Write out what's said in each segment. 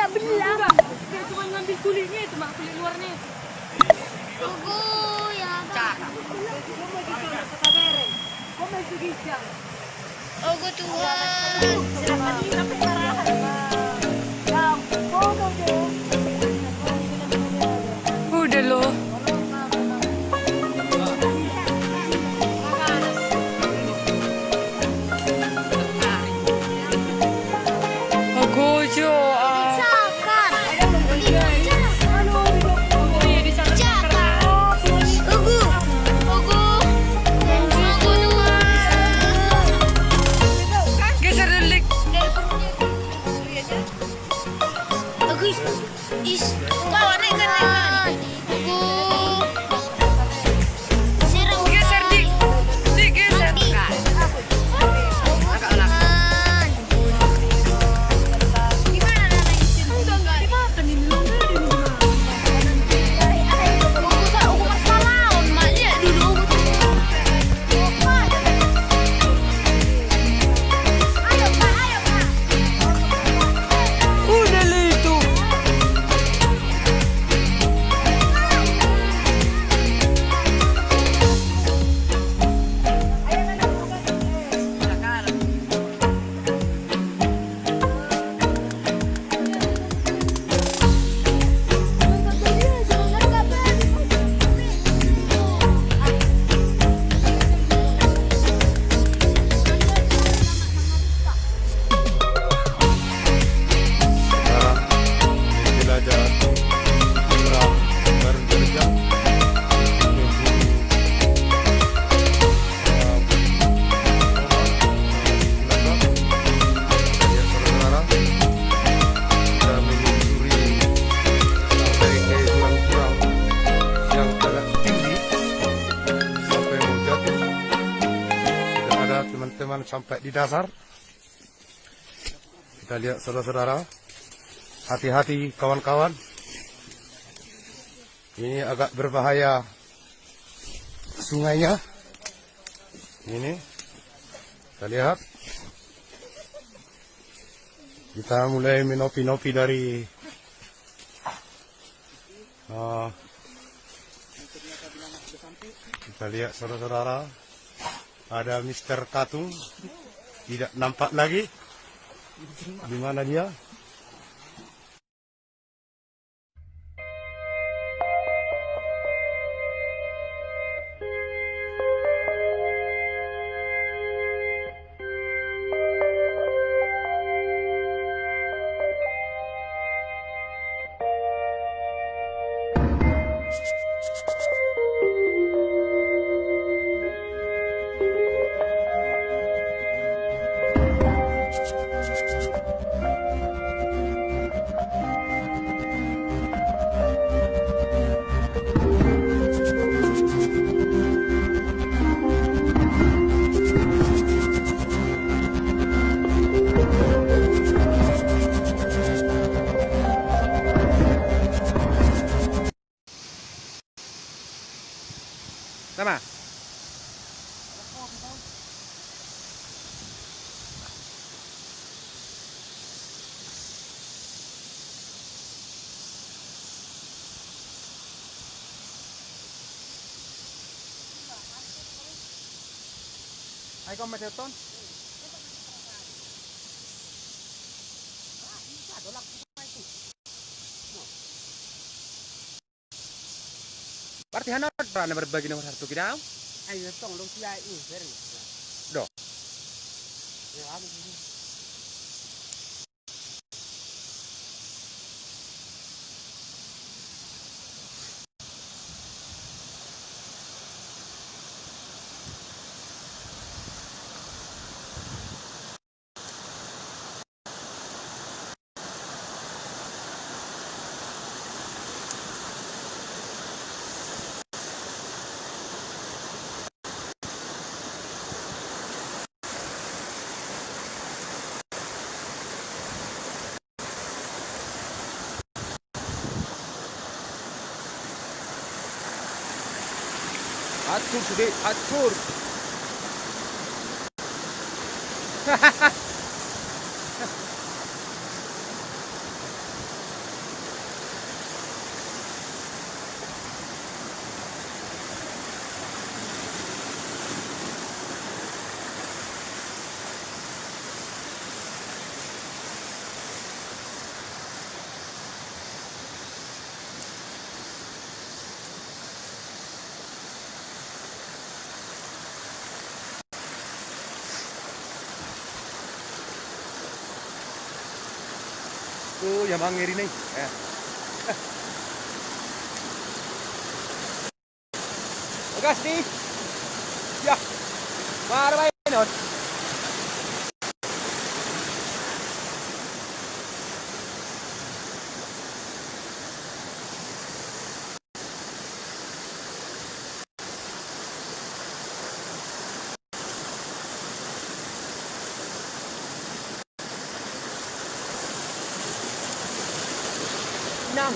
tak belah. Dia cuma ngambil kulitnya itu, mak, kulit luarnya. Tunggu ya. Oh, Tuhan. Udah loh. Gojo. Teman-teman sampai di dasar. Kita lihat saudara-saudara, hati-hati kawan-kawan, ini agak berbahaya sungainya. Ini kita lihat, kita mulai menopi-nopi dari kita lihat saudara-saudara, ada Mr. Tatung, tidak nampak lagi. Di mana dia? Sama. Ai con mày theo tôn. Berarti hanot pernah berbagi nomor satu kita? Ayo tong lu siai sering. Doh. Ya aku. Atur sudah, atur. yang mangiri nih. Gas nih. Ya. Marah non. Năm.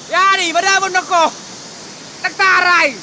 Ya nih, pada pun aku tak tarai.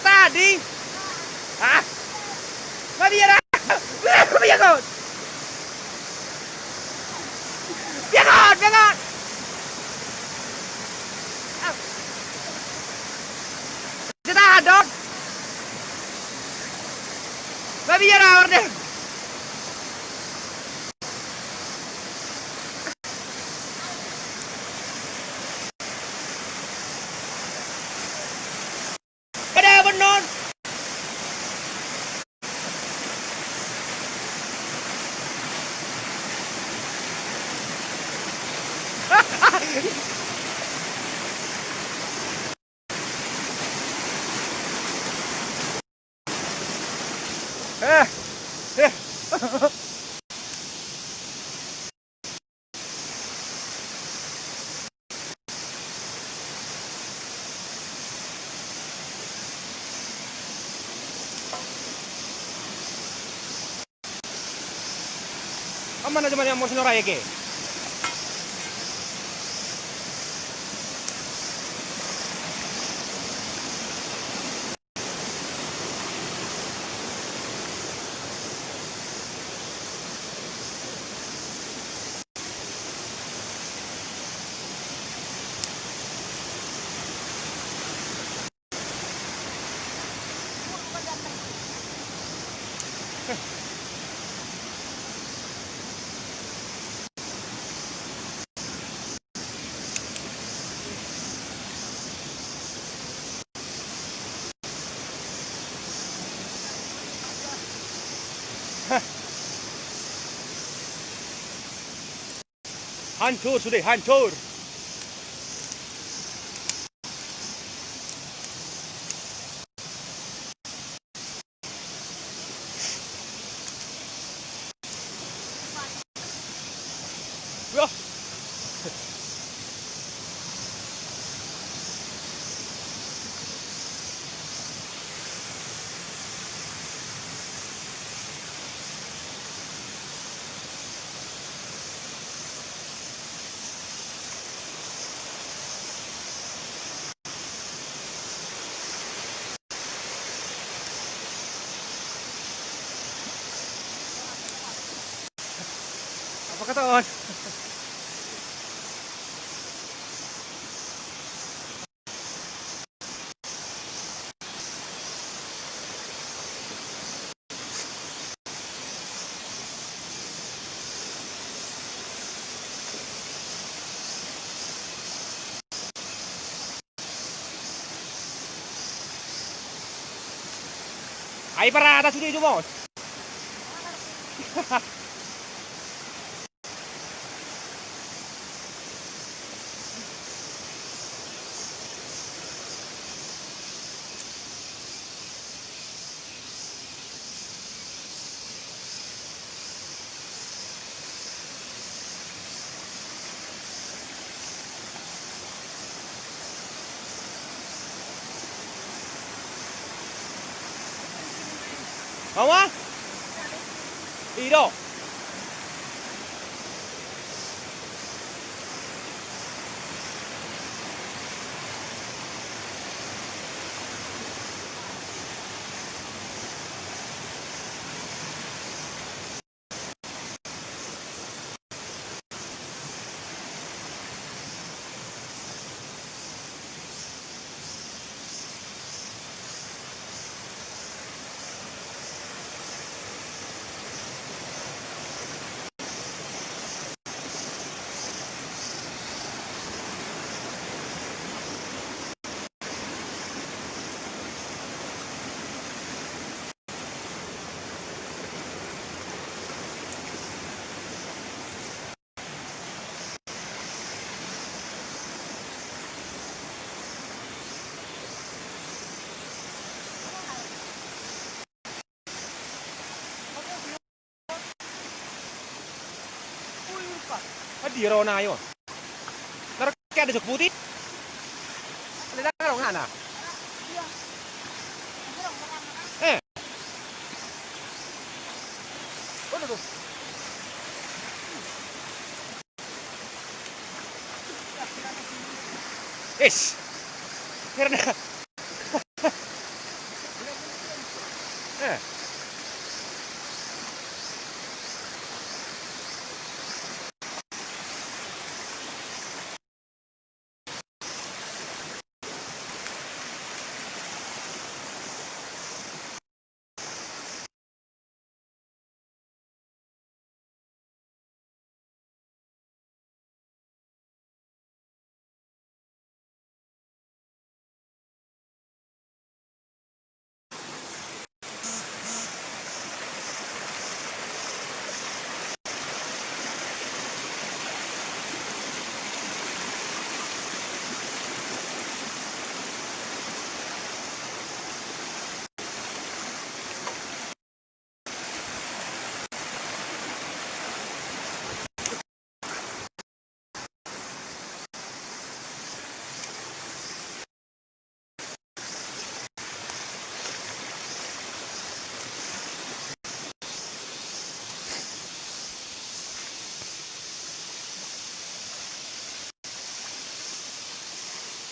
Tadi, ah, nggak biar kau, biar. Kita dong. Nggak biar awar deh. Ada benon. Mana cuman yang mau senora ya ke? Hancur sudah, hancur. Wah. Apa kata on? Ay para atas sudah itu bos. Không á? Đi đâu? Di Rona yun. Narakya ada jok putih. Ada lang nga na. Eh. Ano to? Ish. Kira na. Eh.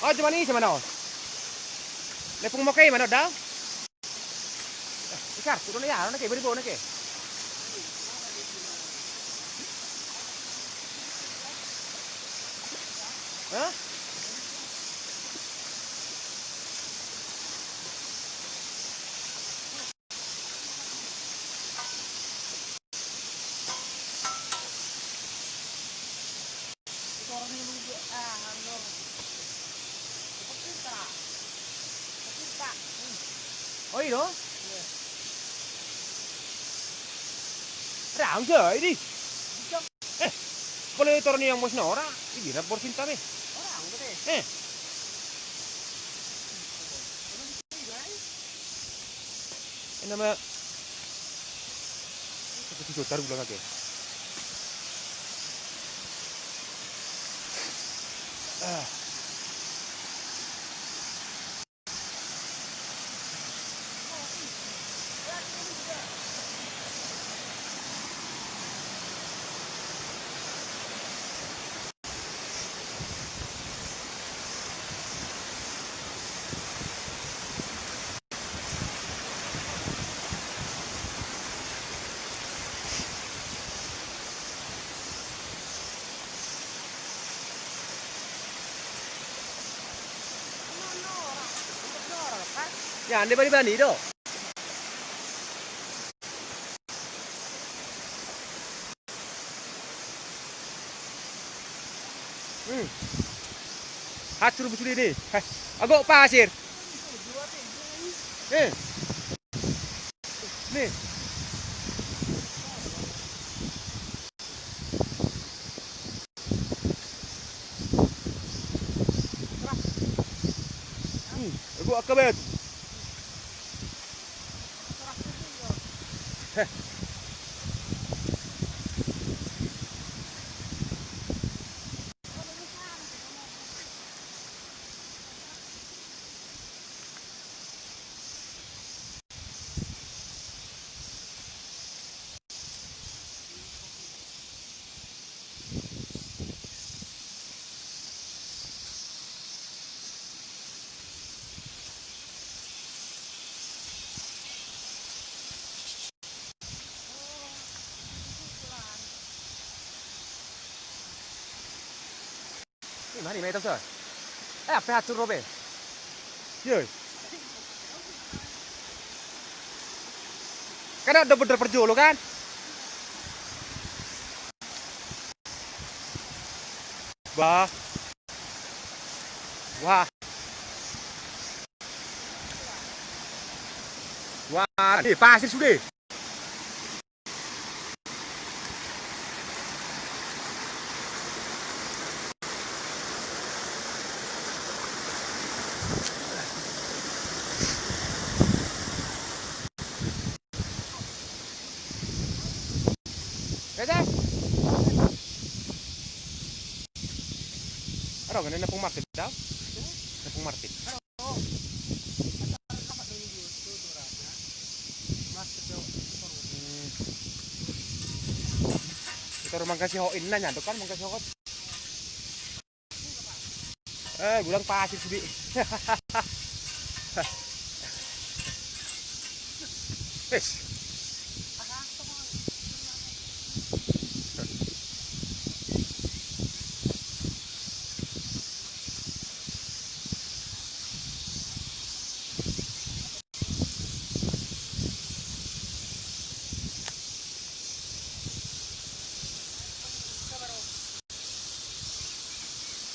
Oh, cuma ini sama no. Lepung mau kayak mana dah? Ikar, turun ya, nak beri bau nak. Hah? Oh iya dong. Rang chơi đi. Boleh turun yang mau senora, ini rapor cinta deh. Ini nama seperti jotar bilang aja. Ya, anda bani do. Hancur busur ini. Agak pasir. Nih. Agak akabet. Ini mana itu sah? Apa hancur robe? Yoi. Kan ada bener perjolo kan? Wah. Wah. Wah, ini pasir sudah. Kaya ano, ganun na pong market daw? Na pong market. Ito rumang kasi hoin na niya. Doon mong kasi hokot. Gulang pasir subi. Yes.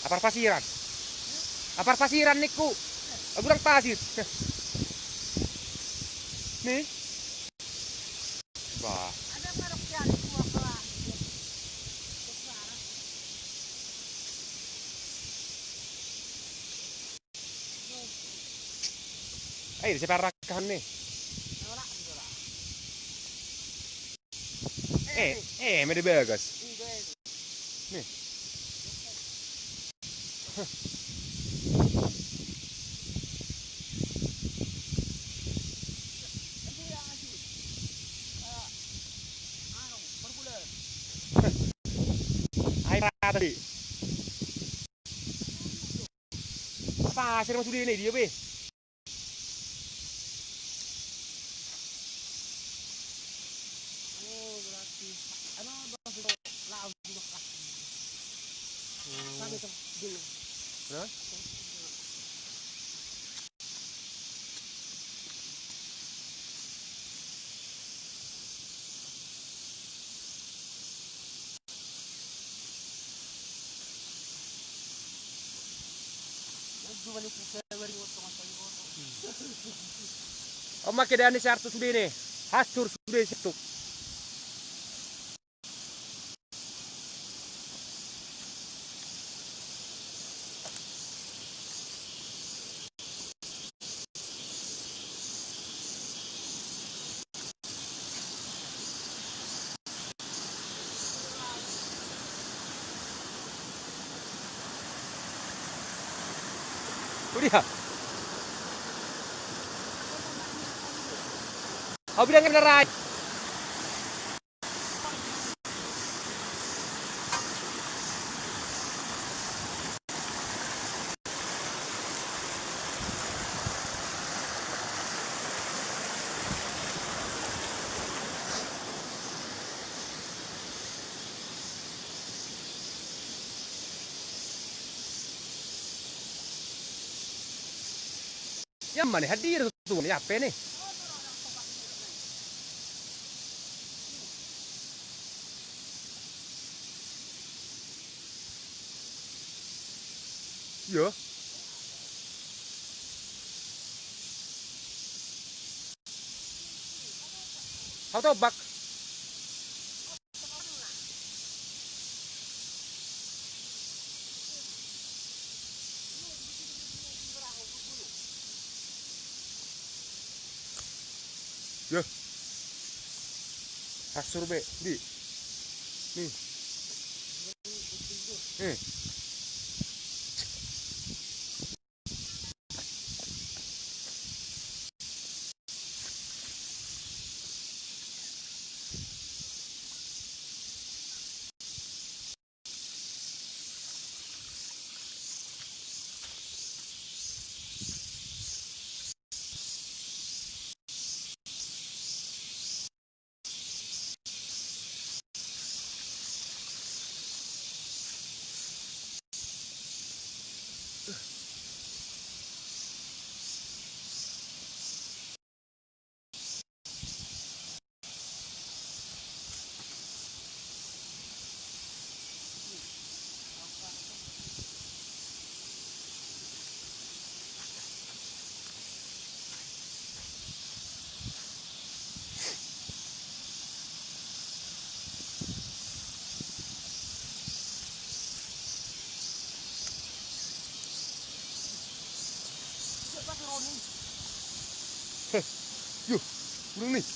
Apar pasiran. Apar pasiran niku. Gulang pasir. Nih. Bah. Ada marok yan, kuha ka. Ay, di separakahan nih. May bagas. Nih. Ay, tadi. Pasir mas sudah ini dia be. Oh, berarti. Ano ba ito? Laos dito ka. Sabi ko, dito. Hah? Nagbalik ko sa wari ko ito. Oh, makanya ini sartu sudah ini. Hancur sudah situ. Udah. Aku bilang kan nerai. Yang mana hadir tuh nih apa nih? Yo. Kau tahu bak? Yo. Kasur be, di. Nih. nih. Yuh, burung nih.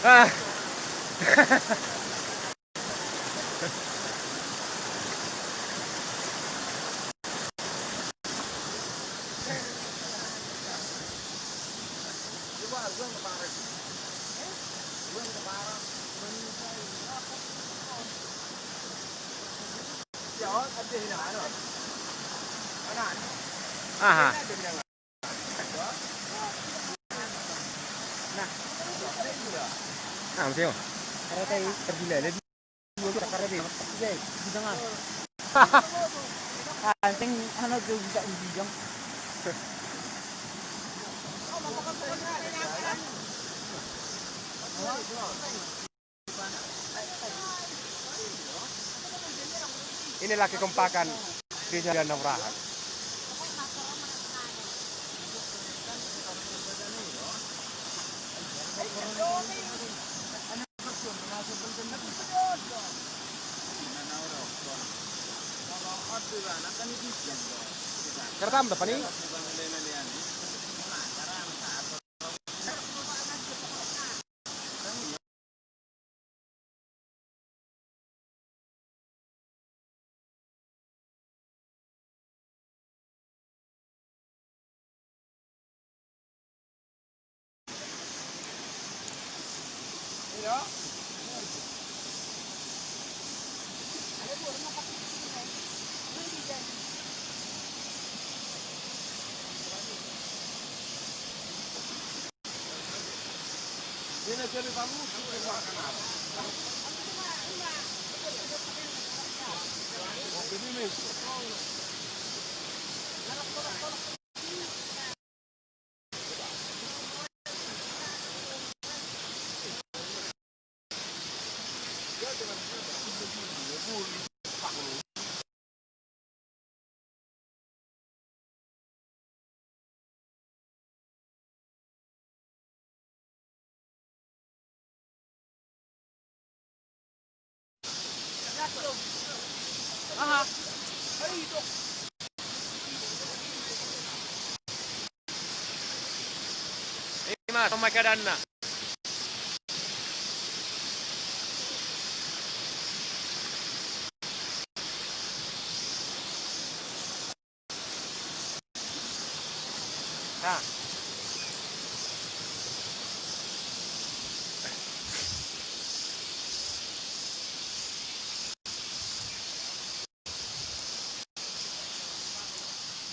Ah. Aha. Nah, Mas Yo. Karena tayo tergila ada dua tuh karena dia. Iya, bidang ah. Anting ano tuh bisa bidang. Inilah kekompakan di Jalan Navrahan. Kerekam depan nih. Ini mas, sama keadaan nak. Nah.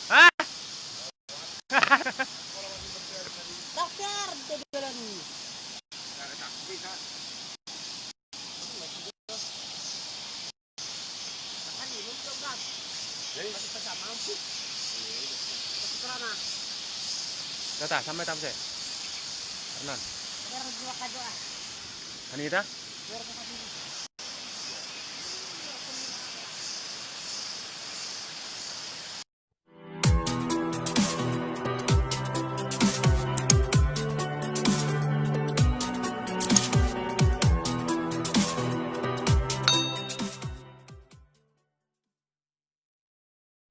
Hah? Dokter, dia bilang nih. Kan ini belum berat. Masih bersama mampu. Masih kerana. Data sampai tam saya. Hernan. Ada dua kado ah. Anita? Biar buka dulu.